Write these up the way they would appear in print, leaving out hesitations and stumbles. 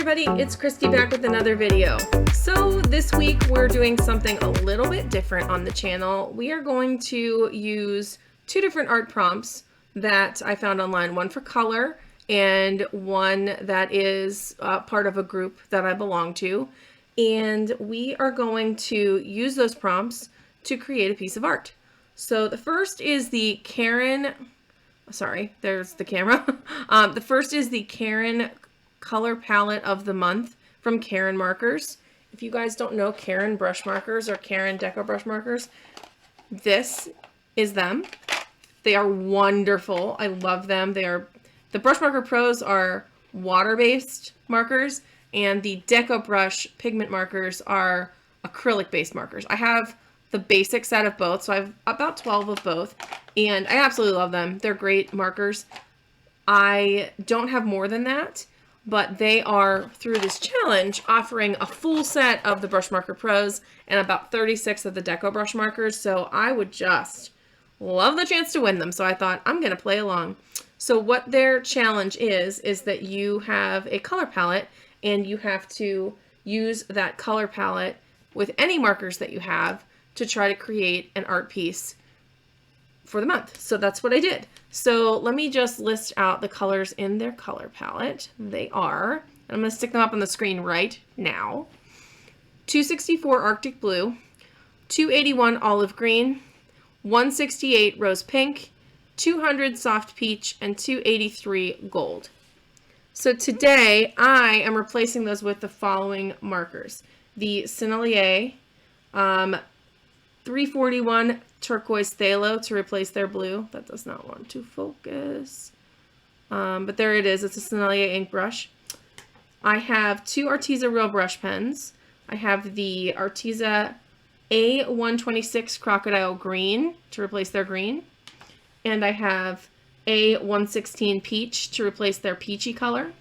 everybody, it's Christy back with another video. So this week we're doing something a little bit different on the channel. We are going to use two different art prompts that I found online, one for color and one that is part of a group that I belong to. And we are going to use those prompts to create a piece of art. So the first is the Karin, sorry, there's the camera. The first is the Karin color palette of the month from Karin markers. If you guys don't know Karin brush markers or Karin deco brush markers, this is them. They are wonderful. I love them. The Brush Marker Pros are water-based markers, and the Deco Brush pigment markers are acrylic-based markers. I have the basic set of both, so I have about 12 of both, and I absolutely love them. They're great markers. I don't have more than that, but they are, through this challenge, offering a full set of the Brush Marker Pros and about 36 of the Deco Brush markers, so I would just love the chance to win them, so I thought I'm going to play along. So what their challenge is that you have a color palette, and you have to use that color palette with any markers that you have to try to create an art piece for the month. So that's what I did. So let me just list out the colors in their color palette. They are, and I'm going to stick them up on the screen right now, 264 Arctic Blue, 281 Olive Green, 168 Rose Pink, 200 Soft Peach, and 283 Gold. So today I am replacing those with the following markers. The Sennelier 341 Turquoise Pthalo to replace their blue. That does not want to focus. But there it is. It's a Sennelier ink brush. I have two Arteza Real Brush pens. I have the Arteza A126 Crocodile Green to replace their green. And I have A116 Peach to replace their peachy color.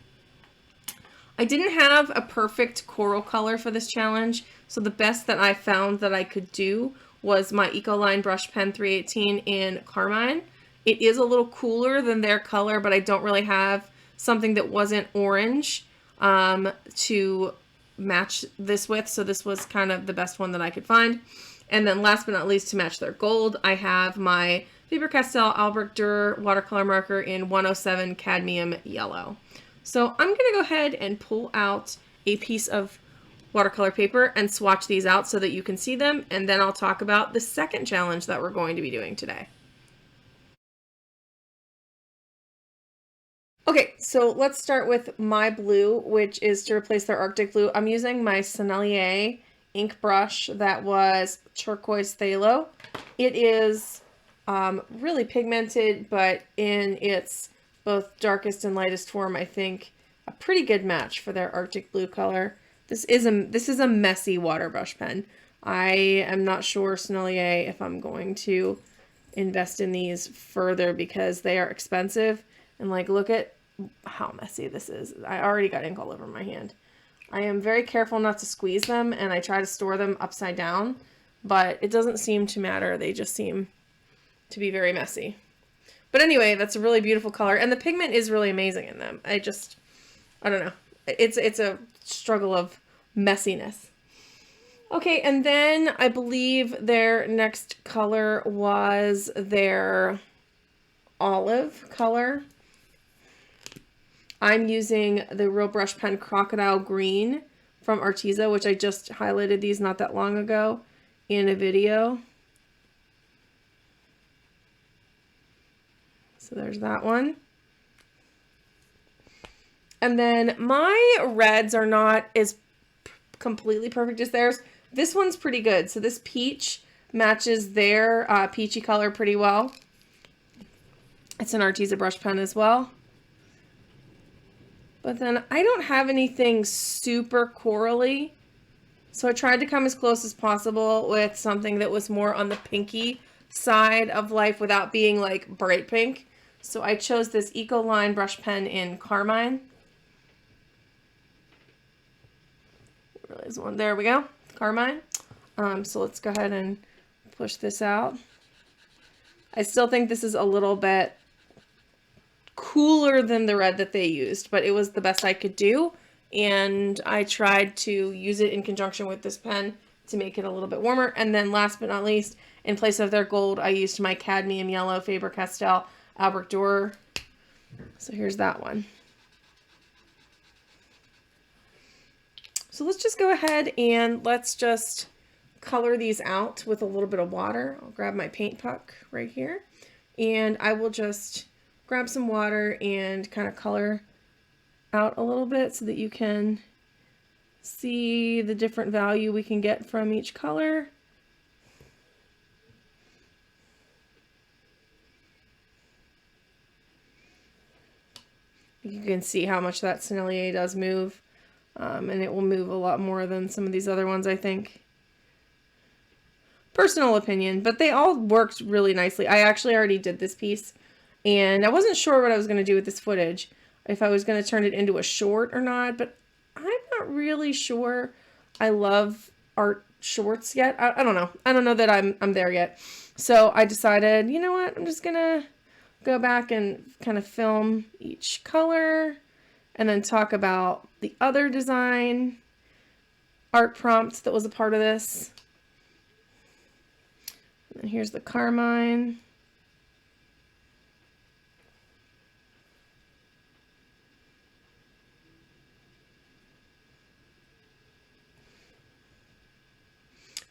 I didn't have a perfect coral color for this challenge, so the best that I found that I could do was my Ecoline brush pen 318 in Carmine. It is a little cooler than their color, but I don't really have something that wasn't orange to match this with, so this was kind of the best one that I could find. And then last but not least, to match their gold, I have my Faber Castell Albrecht Durer watercolor marker in 107 Cadmium Yellow. So I'm going to go ahead and pull out a piece of watercolor paper and swatch these out so that you can see them, and then I'll talk about the second challenge that we're going to be doing today. Okay, so let's start with my blue, which is to replace their Arctic Blue. I'm using my Sennelier ink brush that was Turquoise Phthalo. It is really pigmented, but in its both darkest and lightest form, I think a pretty good match for their Arctic Blue color. This is a messy water brush pen. I am not sure, Sennelier, if I'm going to invest in these further because they are expensive. And like, look at how messy this is. I already got ink all over my hand. I am very careful not to squeeze them, and I try to store them upside down, but it doesn't seem to matter. They just seem to be very messy. But anyway, that's a really beautiful color, and the pigment is really amazing in them. I don't know. It's a struggle of messiness. Okay, and then I believe their next color was their olive color. I'm using the Real Brush Pen Crocodile Green from Arteza, which I just highlighted these not that long ago in a video. So there's that one. And then my reds are not as completely perfect as theirs. This one's pretty good. So this peach matches their peachy color pretty well. It's an Arteza brush pen as well. But then I don't have anything super corally, so I tried to come as close as possible with something that was more on the pinky side of life without being like bright pink. So I chose this Ecoline brush pen in Carmine. There's one. There we go. Carmine. So let's go ahead and push this out. I still think this is a little bit cooler than the red that they used, but it was the best I could do. and I tried to use it in conjunction with this pen to make it a little bit warmer. And then last but not least, in place of their gold, I used my Cadmium Yellow Faber Castell Albrecht Durer. So here's that one. So let's just go ahead and let's just color these out with a little bit of water. I'll grab my paint puck right here, and I will just grab some water and kind of color out a little bit so that you can see the different value we can get from each color. You can see how much that Sennelier does move, and it will move a lot more than some of these other ones, I think. Personal opinion, but they all worked really nicely. I actually already did this piece, and I wasn't sure what I was going to do with this footage, if I was going to turn it into a short or not, but I'm not really sure I love art shorts yet. I don't know. I don't know that I'm there yet. So I decided, you know what, I'm just going to go back and kind of film each color and then talk about the other design art prompt that was a part of this. And here's the Carmine.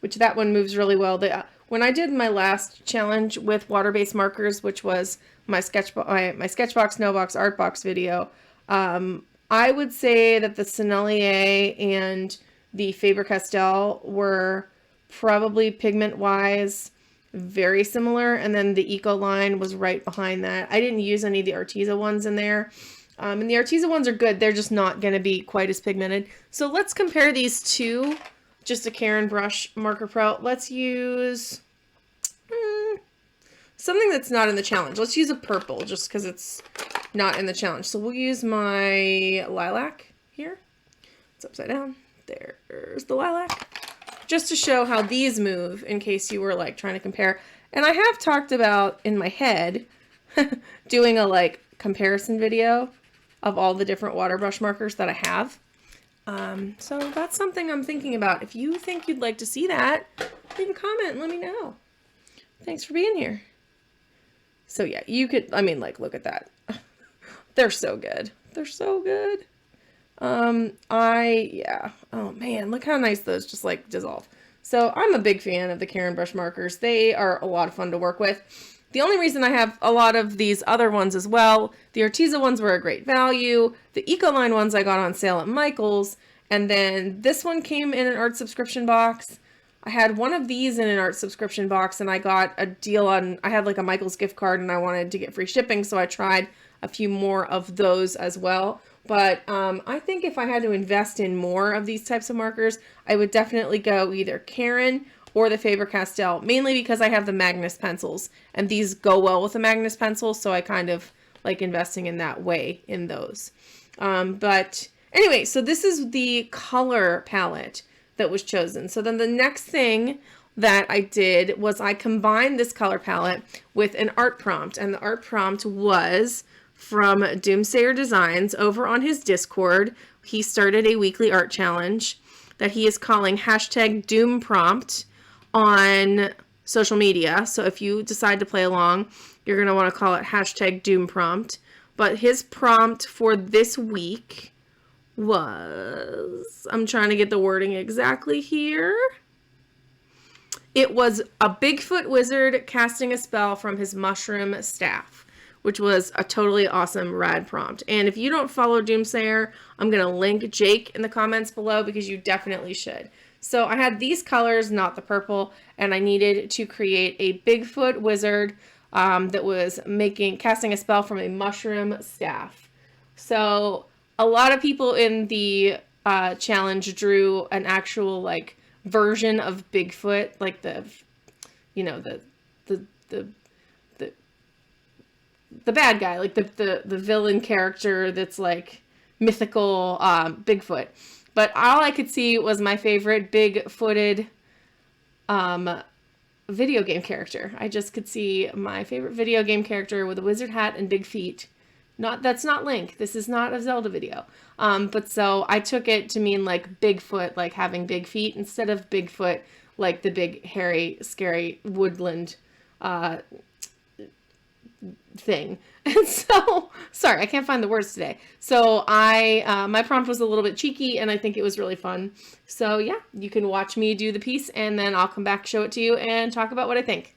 Which that one moves really well. When I did my last challenge with water-based markers, which was my Sketchbox, Nobox, Artbox video, I would say that the Sennelier and the Faber Castell were probably pigment-wise very similar, and then the Ecoline was right behind that. I didn't use any of the Arteza ones in there, and the Arteza ones are good. They're just not going to be quite as pigmented. So let's compare these two. Just a Karin brush marker pro. Let's use something that's not in the challenge. Let's use a purple just because it's not in the challenge. So we'll use my lilac here. It's upside down. There's the lilac. Just to show how these move in case you were like trying to compare. And I have talked about in my head doing a like comparison video of all the different water brush markers that I have. So that's something I'm thinking about. If you think you'd like to see that, leave a comment and let me know. Thanks for being here. So yeah, you could, I mean, like, look at that. They're so good. They're so good. Yeah. Oh man, look how nice those just like dissolve. So I'm a big fan of the Karin brush markers. They are a lot of fun to work with. The only reason I have a lot of these other ones as well, the Arteza ones were a great value. The Ecoline ones I got on sale at Michael's. And then this one came in an art subscription box. I had one of these in an art subscription box, and I got a deal on, I had like a Michael's gift card and I wanted to get free shipping. So I tried a few more of those as well. But I think if I had to invest in more of these types of markers, I would definitely go either Karin or the Faber Castell, mainly because I have the Magnus pencils and these go well with the Magnus pencils. So I kind of like investing in that way in those. But anyway, so this is the color palette that was chosen. So then the next thing that I did was I combined this color palette with an art prompt, and the art prompt was from Doomsayer Designs over on his Discord. He started a weekly art challenge that he is calling #DoomPrompt on social media. So if you decide to play along, you're going to want to call it #DoomPrompt. But his prompt for this week was, I'm trying to get the wording exactly here. It was a Bigfoot wizard casting a spell from his mushroom staff, which was a totally awesome rad prompt. And if you don't follow Doomsayer, I'm going to link Jake in the comments below because you definitely should. So I had these colors, not the purple, and I needed to create a Bigfoot wizard that was casting a spell from a mushroom staff. So a lot of people in the challenge drew an actual like version of Bigfoot, like the bad guy, like the villain character that's like mythical Bigfoot. But all I could see was my favorite big-footed video game character. I just could see my favorite video game character with a wizard hat and big feet That's not Link. This is not a Zelda video. But so I took it to mean like Bigfoot, like having big feet, instead of Bigfoot, like the big, hairy, scary woodland thing. And so, sorry, I can't find the words today. So my prompt was a little bit cheeky, and I think it was really fun. So yeah, you can watch me do the piece, and then I'll come back, show it to you, and talk about what I think.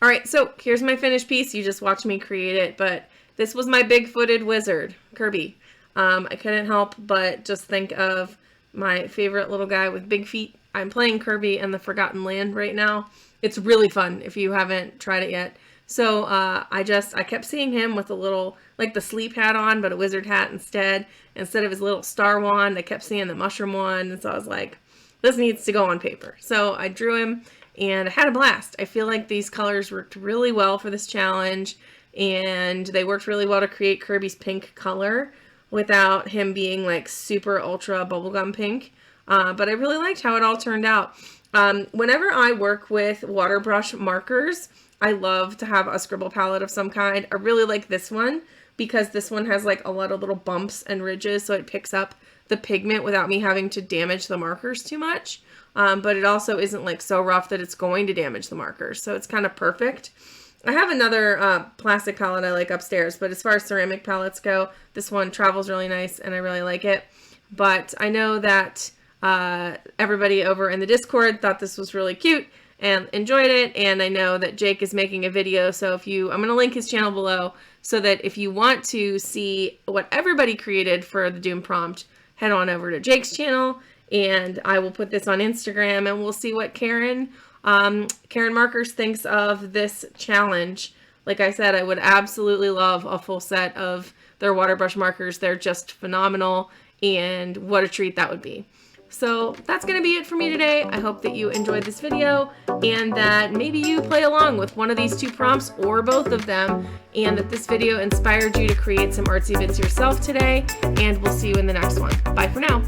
All right, so here's my finished piece. You just watched me create it, but this was my big-footed wizard, Kirby. I couldn't help but just think of my favorite little guy with big feet. I'm playing Kirby in the Forgotten Land right now. It's really fun if you haven't tried it yet. So I kept seeing him with a little, like the sleep hat on, but a wizard hat instead of his little star wand. I kept seeing the mushroom one, and so I was like, this needs to go on paper. So I drew him, and I had a blast. I feel like these colors worked really well for this challenge, and they worked really well to create Kirby's pink color without him being like super ultra bubblegum pink. But I really liked how it all turned out. Whenever I work with water brush markers, I love to have a scribble palette of some kind. I really like this one because this one has like a lot of little bumps and ridges, so it picks up the pigment without me having to damage the markers too much. But it also isn't like so rough that it's going to damage the markers, so it's kind of perfect. I have another plastic palette I like upstairs, but as far as ceramic palettes go, this one travels really nice and I really like it. But I know that everybody over in the Discord thought this was really cute and enjoyed it, and I know that Jake is making a video, so I'm going to link his channel below so that if you want to see what everybody created for the Doom prompt, head on over to Jake's channel, and I will put this on Instagram, and we'll see what Karin Markers thinks of this challenge. Like I said, I would absolutely love a full set of their water brush markers. They're just phenomenal, and what a treat that would be. So that's going to be it for me today. I hope that you enjoyed this video and that maybe you play along with one of these two prompts or both of them, and that this video inspired you to create some artsy bits yourself today, and we'll see you in the next one. Bye for now.